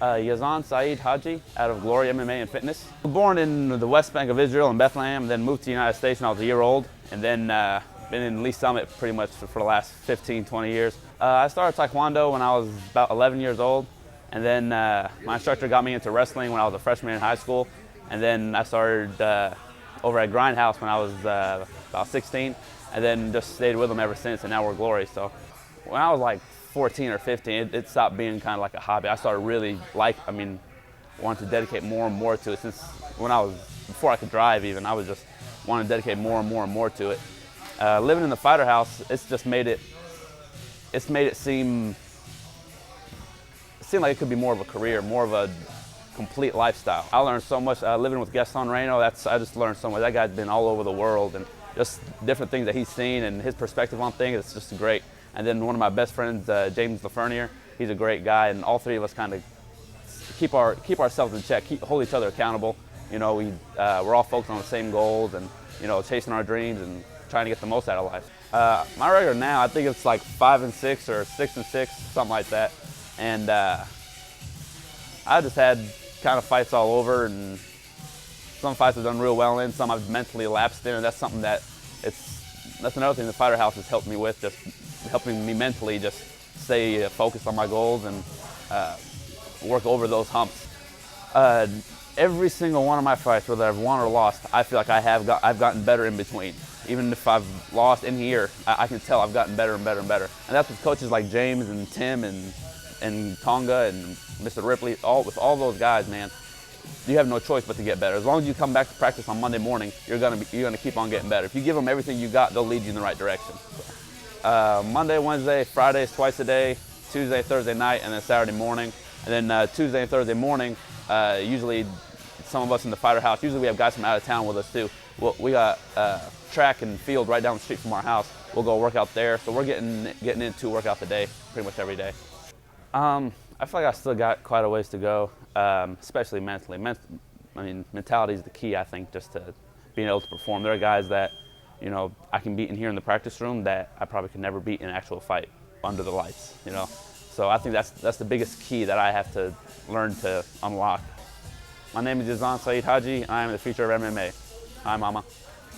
Yazan Hajeh out of Glory MMA and Fitness. Born in the West Bank of Israel in Bethlehem, then moved to the United States when I was a year old, and then been in Lee Summit pretty much for the last 15, 20 years. I started Taekwondo when I was about 11 years old, and then my instructor got me into wrestling when I was a freshman in high school, and then I started over at Grindhouse when I was about 16, and then just stayed with them ever since, and now we're Glory. So when I was like 14 or 15, it stopped being kind of like a hobby. I started really wanted to dedicate more and more to it. Since before I could drive even, I was just wanting to dedicate more and more to it. Living in the fighter house, it's made it seem like it could be more of a career, more of a complete lifestyle. I learned so much living with Yazan Reno. I just learned so much. That guy's been all over the world, and just different things that he's seen and his perspective on things. It's just great. And then one of my best friends, James Lafernier, he's a great guy, and all three of us kind of keep ourselves in check, hold each other accountable. You know, we're all focused on the same goals, and chasing our dreams and trying to get the most out of life. My record now, I think it's like 5-6 or 6-6, something like that. And I just had kind of fights all over, and some fights I've done real well in, some I've mentally lapsed in, and that's something that's another thing the fighter house has helped me with, just helping me mentally just stay focused on my goals and work over those humps. Every single one of my fights, whether I've won or lost, I feel like I've gotten better in between. Even if I've lost in here, I can tell I've gotten better and better and better. And that's with coaches like James and Tim and Tonga and Mr. Ripley. With all those guys, man, you have no choice but to get better. As long as you come back to practice on Monday morning, you're gonna keep on getting better. If you give them everything you got, they'll lead you in the right direction. Monday, Wednesday, Fridays twice a day, Tuesday, Thursday night, and then Saturday morning. And then Tuesday and Thursday morning, usually some of us in the fighter house, usually we have guys from out of town with us too. We got track and field right down the street from our house. We'll go work out there. So we're getting in 2 workouts a day, pretty much every day. I feel like I still got quite a ways to go, especially mentally. Mentality is the key, I think, just to being able to perform. There are guys that I can beat in here in the practice room that I probably could never beat in an actual fight under the lights, So I think that's the biggest key that I have to learn to unlock. My name is Yazan Hajeh. I am the future of MMA. Hi, Mama.